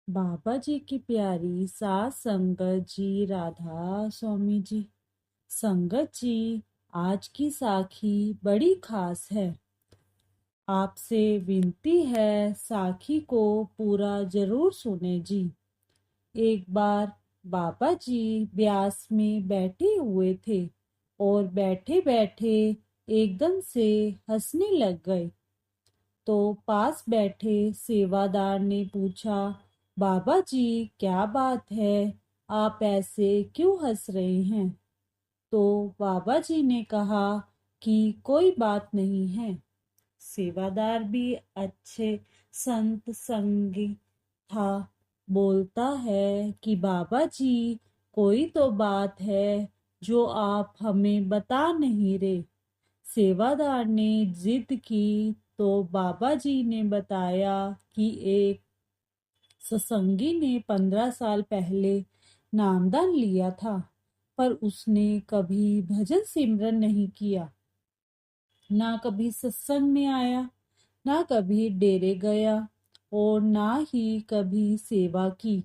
बाबा जी की प्यारी सास संगत जी, राधा स्वामी जी। संगत जी, आज की साखी बड़ी खास है। आपसे विनती है, साखी को पूरा जरूर सुने जी। एक बार बाबा जी ब्यास में बैठे हुए थे और बैठे बैठे एकदम से हंसने लग गए। तो पास बैठे सेवादार ने पूछा, बाबा जी क्या बात है, आप ऐसे क्यों हंस रहे हैं? तो बाबा जी ने कहा कि कोई बात नहीं है। सेवादार भी अच्छे संत संगी था। बोलता है कि बाबा जी, कोई तो बात है जो आप हमें बता नहीं रहे। सेवादार ने जिद की तो बाबा जी ने बताया कि एक सत्संगी ने 15 साल पहले नामदान लिया था, पर उसने कभी भजन सिमरन नहीं किया, ना कभी सत्संग में आया, ना कभी डेरे गया और ना ही कभी सेवा की।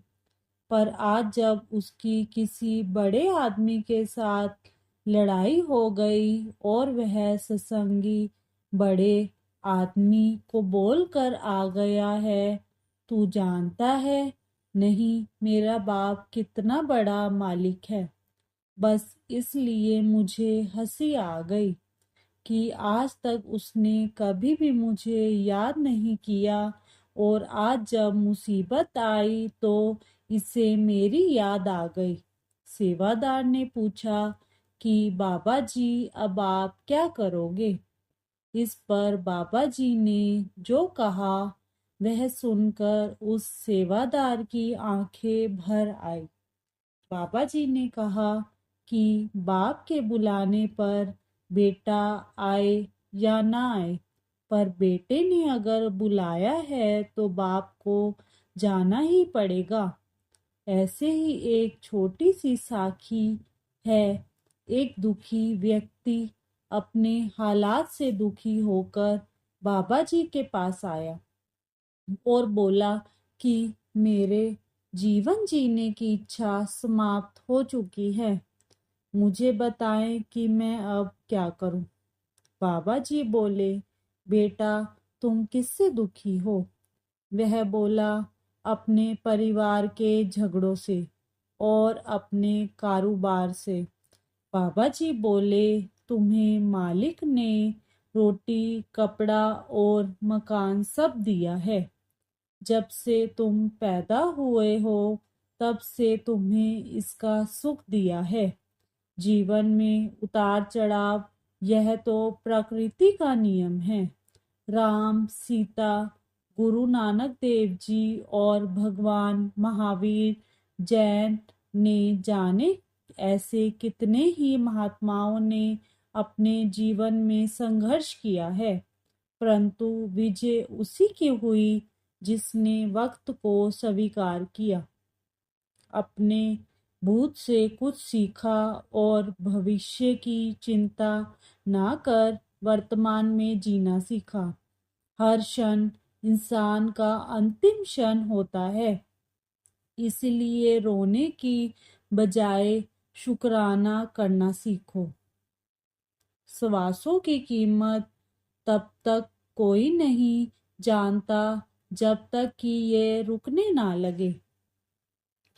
पर आज जब उसकी किसी बड़े आदमी के साथ लड़ाई हो गई और वह सत्संगी बड़े आदमी को बोलकर आ गया है, तू जानता है नहीं मेरा बाप कितना बड़ा मालिक है। बस इसलिए मुझे हंसी आ गई कि आज तक उसने कभी भी मुझे याद नहीं किया और आज जब मुसीबत आई तो इसे मेरी याद आ गई। सेवादार ने पूछा कि बाबा जी अब आप क्या करोगे? इस पर बाबा जी ने जो कहा वह सुनकर उस सेवादार की आंखें भर आई। बाबा जी ने कहा कि बाप के बुलाने पर बेटा आए या ना आए, पर बेटे ने अगर बुलाया है तो बाप को जाना ही पड़ेगा। ऐसे ही एक छोटी सी साखी है। एक दुखी व्यक्ति अपने हालात से दुखी होकर बाबा जी के पास आया और बोला कि मेरे जीवन जीने की इच्छा समाप्त हो चुकी है, मुझे बताएं कि मैं अब क्या करूं। बाबा जी बोले, बेटा तुम किससे दुखी हो? वह बोला, अपने परिवार के झगड़ों से और अपने कारोबार से। बाबा जी बोले, तुम्हें मालिक ने रोटी कपड़ा और मकान सब दिया है। जब से तुम पैदा हुए हो तब से तुम्हें इसका सुख दिया है। जीवन में उतार चढ़ाव यह तो प्रकृति का नियम है। राम सीता, गुरु नानक देव जी और भगवान महावीर, जैन ने जाने ऐसे कितने ही महात्माओं ने अपने जीवन में संघर्ष किया है, परंतु विजय उसी की हुई जिसने वक्त को स्वीकार किया, अपने भूत से कुछ सीखा और भविष्य की चिंता ना कर वर्तमान में जीना सीखा। हर क्षण इंसान का अंतिम क्षण होता है, इसलिए रोने की बजाय शुक्राना करना सीखो। श्वासों की कीमत तब तक कोई नहीं जानता जब तक कि ये रुकने ना लगे।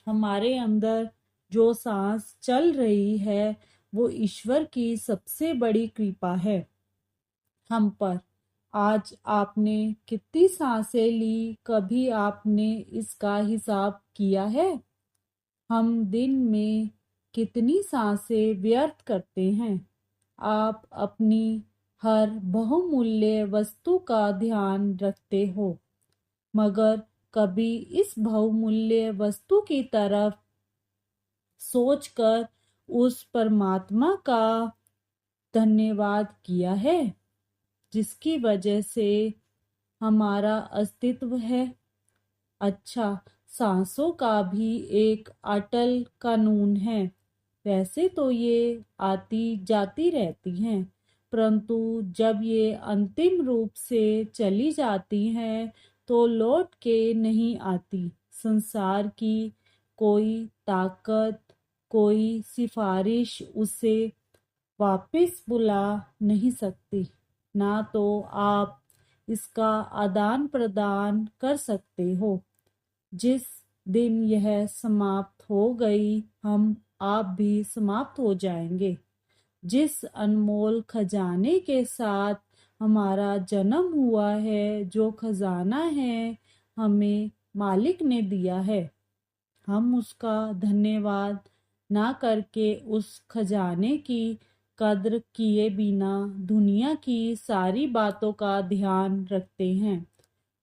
हमारे अंदर जो सांस चल रही है वो ईश्वर की सबसे बड़ी कृपा है हम पर। आज आपने कितनी सांसें ली, कभी आपने इसका हिसाब किया है? हम दिन में कितनी सांसें व्यर्थ करते हैं? आप अपनी हर बहुमूल्य वस्तु का ध्यान रखते हो, मगर कभी इस बहुमूल्य वस्तु की तरफ सोचकर उस परमात्मा का धन्यवाद किया है जिसकी वजह से हमारा अस्तित्व है? अच्छा, सांसों का भी एक अटल कानून है। वैसे तो ये आती जाती रहती हैं, परंतु जब ये अंतिम रूप से चली जाती हैं तो लौट के नहीं आती। संसार की कोई ताकत, कोई सिफारिश उसे वापस बुला नहीं सकती। ना तो आप इसका आदान प्रदान कर सकते हो। जिस दिन यह समाप्त हो गई, हम आप भी समाप्त हो जाएंगे। जिस अनमोल खजाने के साथ हमारा जन्म हुआ है, जो खजाना है हमें मालिक ने दिया है, हम उसका धन्यवाद ना करके उस खजाने की कद्र किए बिना दुनिया की सारी बातों का ध्यान रखते हैं,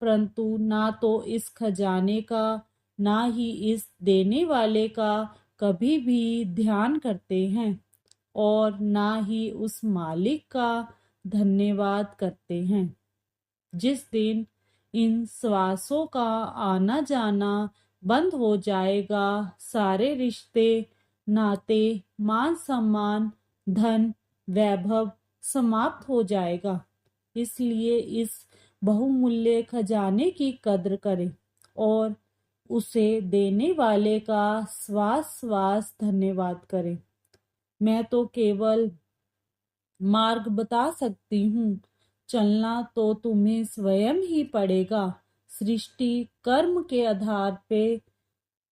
परंतु ना तो इस खजाने का, ना ही इस देने वाले का कभी भी ध्यान करते हैं, और ना ही उस मालिक का धन्यवाद करते हैं। जिस दिन इन श्वासों का आना जाना बंद हो जाएगा, सारे रिश्ते, नाते, मान सम्मान, धन, वैभव समाप्त हो जाएगा। इसलिए इस बहुमूल्य खजाने की कद्र करें और उसे देने वाले का श्वास श्वास धन्यवाद करें। मैं तो केवल मार्ग बता सकती हूँ, चलना तो तुम्हें स्वयं ही पड़ेगा। सृष्टि कर्म के आधार पे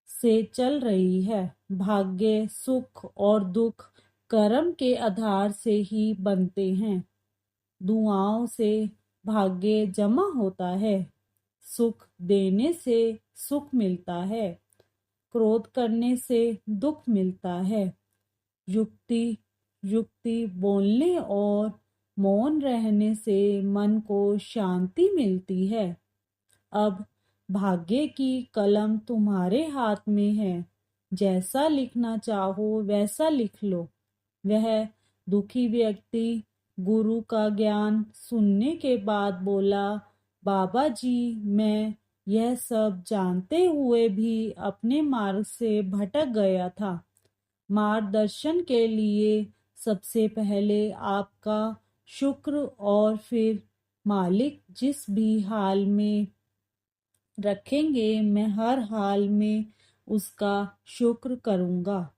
से चल रही है। भाग्य, सुख और दुख कर्म के आधार से ही बनते हैं। दुआओं से भाग्य जमा होता है। सुख देने से सुख मिलता है। क्रोध करने से दुख मिलता है। युक्ति युक्ति बोलने और मौन रहने से मन को शांति मिलती है। अब भाग्य की कलम तुम्हारे हाथ में है। जैसा लिखना चाहो वैसा लिख लो। वह दुखी व्यक्ति गुरु का ज्ञान सुनने के बाद बोला, बाबा जी, मैं यह सब जानते हुए भी अपने मार्ग से भटक गया था। मार्गदर्शन के लिए सबसे पहले आपका शुक्र, और फिर मालिक जिस भी हाल में रखेंगे मैं हर हाल में उसका शुक्र करूंगा।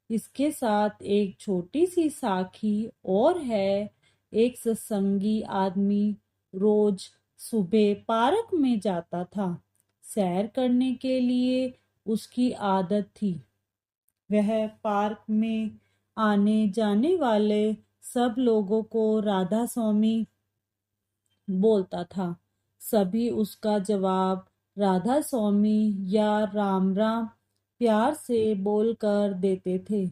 इसके साथ एक छोटी सी साखी और है। एक सत्संगी आदमी रोज सुबह पार्क में जाता था। सैर करने के लिए उसकी आदत थी। वह पार्क में आने जाने वाले सब लोगों को राधा स्वामी बोलता था। सभी उसका जवाब राधा स्वामी या राम राम प्यार से बोलकर देते थे।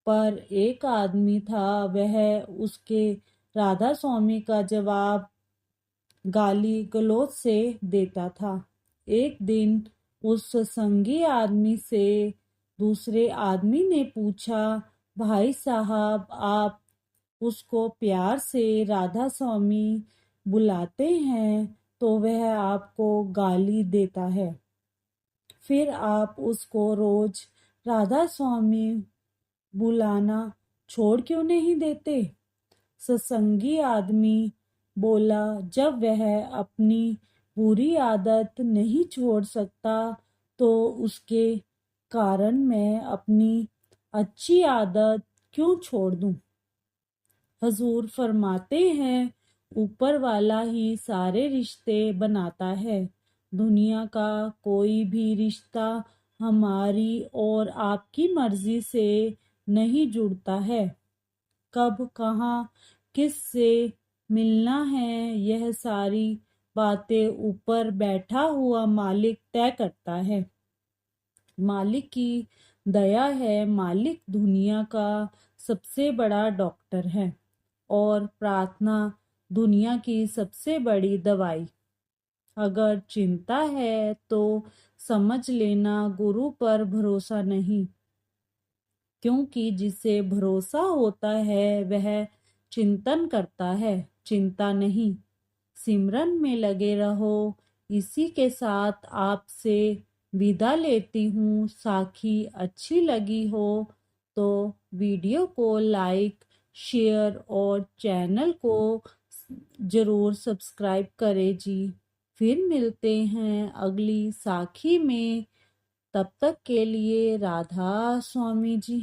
पर एक आदमी था, वह उसके राधा स्वामी का जवाब गाली गलौज से देता था। एक दिन उस संगी आदमी से दूसरे आदमी ने पूछा, भाई साहब, आप उसको प्यार से राधा स्वामी बुलाते हैं तो वह आपको गाली देता है, फिर आप उसको रोज राधा स्वामी बुलाना छोड़ क्यों नहीं देते? सत्संगी आदमी बोला, जब वह अपनी बुरी आदत नहीं छोड़ सकता तो उसके कारण मैं अपनी अच्छी आदत क्यों छोड़ दूं? हजूर फरमाते हैं, ऊपर वाला ही सारे रिश्ते बनाता है। दुनिया का कोई भी रिश्ता हमारी और आपकी मर्जी से नहीं जुड़ता है। कब, कहाँ, किस से मिलना है, यह सारी बातें ऊपर बैठा हुआ मालिक तय करता है। मालिक की दया है। मालिक दुनिया का सबसे बड़ा डॉक्टर है और प्रार्थना दुनिया की सबसे बड़ी दवाई। अगर चिंता है तो समझ लेना गुरु पर भरोसा नहीं, क्योंकि जिसे भरोसा होता है वह चिंतन करता है, चिंता नहीं। सिमरन में लगे रहो। इसी के साथ आपसे विदा लेती हूँ। साखी अच्छी लगी हो तो वीडियो को लाइक, शेयर और चैनल को जरूर सब्सक्राइब करें जी। फिर मिलते हैं अगली साखी में। तब तक के लिए राधा स्वामी जी।